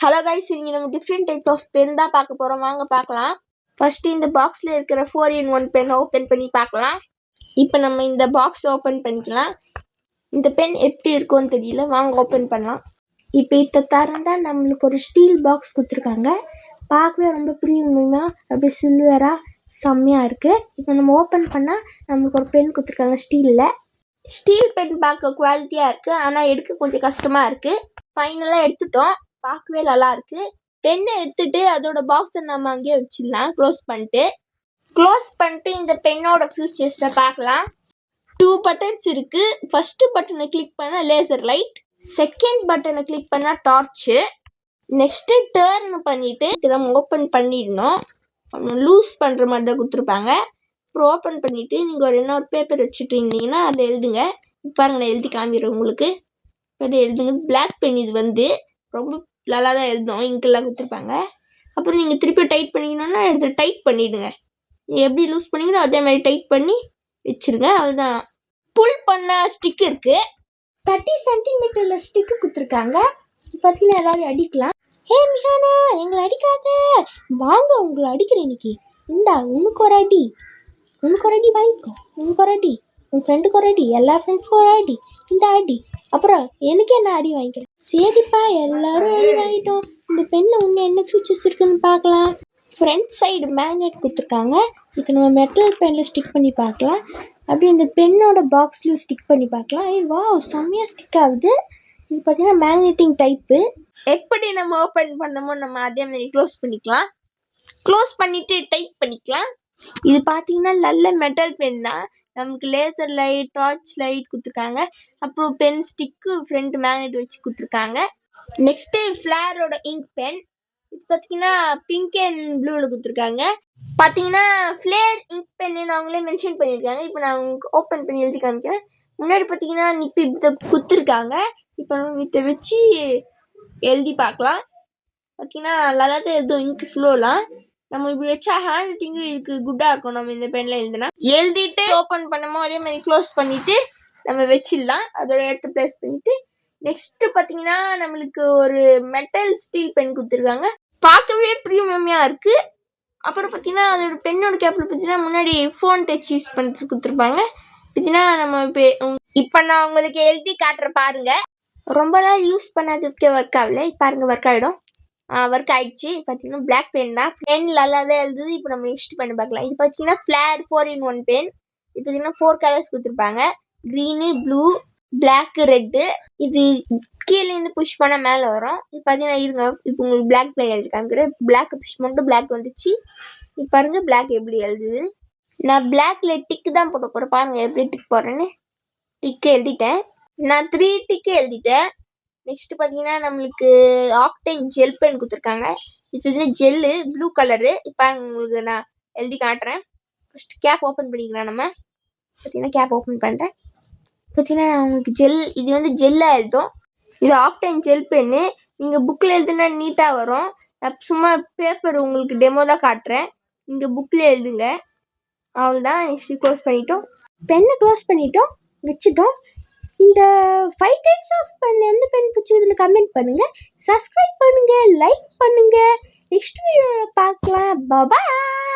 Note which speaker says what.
Speaker 1: Hello guys, இங்கே நம்ம different type of pen தான் பார்க்க போகிறோம். வாங்க பார்க்கலாம். ஃபஸ்ட்டு இந்த பாக்ஸில் இருக்கிற 4-in-1 பென் ஓப்பன் பண்ணி பார்க்கலாம். இப்போ நம்ம இந்த பாக்ஸ் ஓப்பன் பண்ணிக்கலாம். இந்த பென் எப்படி இருக்கும்னு தெரியல, வாங்க ஓப்பன் பண்ணலாம். இப்போ இதை திறந்தால் நம்மளுக்கு ஒரு ஸ்டீல் பாக்ஸ் கொடுத்துருக்காங்க. பார்க்கவே ரொம்ப ப்ரீமியமாக அப்படியே சில்வராக செம்மையாக இருக்குது. இப்போ நம்ம ஓப்பன் பண்ணால் நம்மளுக்கு ஒரு பென் கொடுத்துருக்காங்க ஸ்டீலில். ஸ்டீல் பென் பார்க்க குவாலிட்டியாக இருக்குது, ஆனால் எடுக்க கொஞ்சம் கஷ்டமாக இருக்குது. ஃபைனலாக எடுத்துட்டோம். பார்க்கவே நல்லா இருக்குது. பென்னை எடுத்துகிட்டு அதோட பாக்ஸை நம்ம அங்கேயே வச்சிடலாம். க்ளோஸ் பண்ணிட்டு இந்த பென்னோட ஃபியூச்சர்ஸை பார்க்கலாம். 2 பட்டன்ஸ் இருக்குது. ஃபஸ்ட்டு பட்டனை கிளிக் பண்ணால் லேசர் லைட், செகண்ட் பட்டனை கிளிக் பண்ணால் டார்ச்சு. நெக்ஸ்ட்டு டர்ன் பண்ணிவிட்டு இதை நம்ம ஓப்பன் பண்ணிடணும். லூஸ் பண்ணுற மாதிரி தான் கொடுத்துருப்பாங்க. அப்புறம் ஓப்பன் பண்ணிவிட்டு நீங்கள் இன்னொரு பேப்பர் வச்சுட்டு இருந்தீங்கன்னா அதில் எழுதுங்க. பாருங்க, நான் எழுதி காமிடுறேன் உங்களுக்கு. அதை எழுதுங்க. பிளாக் பென் இது வந்து ரொம்ப நல்லா தான் எழுதும். இங்கெல்லாம் கொடுத்துருப்பாங்க. அப்புறம் நீங்கள் திருப்பி டைட் பண்ணிக்கணுன்னா எடுத்து டைட் பண்ணிவிடுங்க. நீங்கள் எப்படி லூஸ் பண்ணிங்களோ அதே மாதிரி டைட் பண்ணி வச்சுருங்க. அதுதான். புல் பண்ண ஸ்டிக் இருக்குது. 30 சென்டிமீட்டரில் ஸ்டிக்கு கொடுத்துருக்காங்க. பார்த்தீங்கன்னா எல்லோரும் அடிக்கலாம். ஹே மிஹானா, எங்களை அடிக்காத, வாங்க உங்களை அடிக்கிறேன் இன்னைக்கு. இந்தா உனக்கு ஒரு அடி வாங்கிக்கோ. உனக்கு ஒரு அடி, உன் ஃப்ரெண்டுக்கு ஒரு அடி, எல்லா ஃப்ரெண்ட்ஸுக்கும் ஒரு அடி, இந்த அடி, அப்புறம் எனக்கு என்ன அடி வாங்கிக்கிறேன். சரிப்பா, எல்லாரும் அடி வாங்கிட்டோம். இந்த பெண்ணில் இன்னும் என்ன ஃபியூச்சர்ஸ் இருக்குதுன்னு பார்க்கலாம். ஃப்ரண்ட் சைடு மேக்னெட் கொடுத்துருக்காங்க. இது நம்ம மெட்டல் பென்னில் ஸ்டிக் பண்ணி பார்க்கலாம். அப்படி இந்த பெண்ணோட பாக்ஸ்லையும் ஸ்டிக் பண்ணி பார்க்கலாம். வா, செம்மையாக ஸ்டிக் ஆகுது. இது பார்த்தீங்கன்னா மேக்னெட்டிங் டைப்பு. எப்படி நம்ம ஓப்பன் பண்ணமோ நம்ம அதே மாதிரி க்ளோஸ் பண்ணிக்கலாம். க்ளோஸ் பண்ணிவிட்டு டைட் பண்ணிக்கலாம். இது பார்த்தீங்கன்னா நல்ல மெட்டல் பென் தான். நமக்கு லேசர் லைட், டார்ச் லைட் கொடுத்துருக்காங்க. அப்புறம் பென் ஸ்டிக்கு, ஃப்ரண்ட் மேக்னெட் வச்சு கொடுத்துருக்காங்க. நெக்ஸ்ட்டு ஃப்ளேரோட இங்க் பென். இது பார்த்தீங்கன்னா பிங்க் அண்ட் ப்ளூவில் கொடுத்துருக்காங்க. பார்த்தீங்கன்னா ஃப்ளேர் இங்க் பென்னு அவங்களே மென்ஷன் பண்ணியிருக்காங்க. இப்போ நான் உங்களுக்கு ஓப்பன் பண்ணி எழுதி காமிக்கிறேன். முன்னாடி பார்த்தீங்கன்னா இப்போ இதை கொடுத்துருக்காங்க. இப்போ நம்ம இதை வச்சு எழுதி பார்க்கலாம். பார்த்தீங்கன்னா நல்லா தான் எழுதும் இங்க் ஃப்ளோலாம். நம்ம இப்படி வச்சா ஹேண்ட் ரைட்டிங்கும் இதுக்கு குட்டாக இருக்கும். நம்ம இந்த பெனில் எழுதிட்டு ஓப்பன் பண்ணமோ அதே மாதிரி க்ளோஸ் பண்ணிவிட்டு நம்ம வச்சிடலாம். அதோட இடத்த ப்ளேஸ் பண்ணிவிட்டு நெக்ஸ்ட்டு பார்த்தீங்கன்னா நம்மளுக்கு ஒரு மெட்டல் ஸ்டீல் பென் கொடுத்துருக்காங்க. பார்க்கவே ப்ரீமியமாக இருக்குது. அப்புறம் பார்த்தீங்கன்னா அதோட பென்னோட கேப்பில் பார்த்தீங்கன்னா முன்னாடி ஃபோன் டச் யூஸ் பண்ணுறது கொடுத்துருப்பாங்க. பார்த்தீங்கன்னா நம்ம இப்போ நான் உங்களுக்கு எழுதி காட்டுற பாருங்கள். ரொம்ப நாள் யூஸ் பண்ணாததுக்கே ஒர்க் ஆகலை. பாருங்கள், ஒர்க் ஆகிடும். ஒர்க் ஆகிடுச்சு. பார்த்தீங்கன்னா பிளாக் பென் தான். பென் நல்லா தான் எழுதுது. இப்போ நம்ம நெக்ஸ்ட் பண்ணி பார்க்கலாம். இது பார்த்தீங்கன்னா ஃப்ளேர் 4-in-1 பென். இது பார்த்தீங்கன்னா 4 கலர்ஸ் கொடுத்துருப்பாங்க. Green, blue, black, red. இது கீழேருந்து புஷ் பண்ணால் மேலே வரும். இப்போ பார்த்தீங்கன்னா இருங்க, இப்போ உங்களுக்கு பிளாக் பென் எழுதி காமிக்கிறேன். பிளாக் புஷ் பண்ணிட்டு பிளாக் வந்துச்சு. இப்போ பாருங்கள் பிளாக் எப்படி எழுதுது. நான் பிளாக்ல டிக்கு தான் போட போகிறேன். பாருங்கள் எப்படி டிக் போடுறேன்னு. டிக்கு எழுதிட்டேன். நான் 3 டிக்கு எழுதிட்டேன். நெக்ஸ்ட்டு பார்த்தீங்கன்னா நம்மளுக்கு ஆக்டைன் ஜெல் பென் கொடுத்துருக்காங்க. இது பார்த்தீங்கன்னா ஜெல்லு ப்ளூ கலரு. இப்போ உங்களுக்கு நான் எழுதி காட்டுறேன். ஃபஸ்ட்டு கேப் ஓப்பன் பண்ணிக்கலாம். நம்ம பார்த்தீங்கன்னா கேப் ஓப்பன் பண்ணுறேன். பார்த்தீங்கன்னா நான் உங்களுக்கு இது வந்து ஜெல்லாக எழுதும். இது ஆக்டைன் ஜெல் பென்னு. நீங்கள் புக்கில் எழுதுனா நீட்டாக வரும். நான் சும்மா பேப்பர் உங்களுக்கு டெமோ தான் காட்டுறேன். நீங்கள் புக்கில் எழுதுங்க. அவ்வளோதான். நெக்ஸ்ட்டு க்ளோஸ் பண்ணிட்டோம். பென்னை க்ளோஸ் பண்ணிட்டோம், வச்சுட்டோம். இந்த 5 டைப்ஸ் ஆஃப் பென் எந்த பென் பிடிச்சதுன்னு கமெண்ட் பண்ணுங்கள். சப்ஸ்கிரைப் பண்ணுங்கள், லைக் பண்ணுங்கள். நெக்ஸ்ட் வீடியோவில் பார்க்கலாம். பாய்.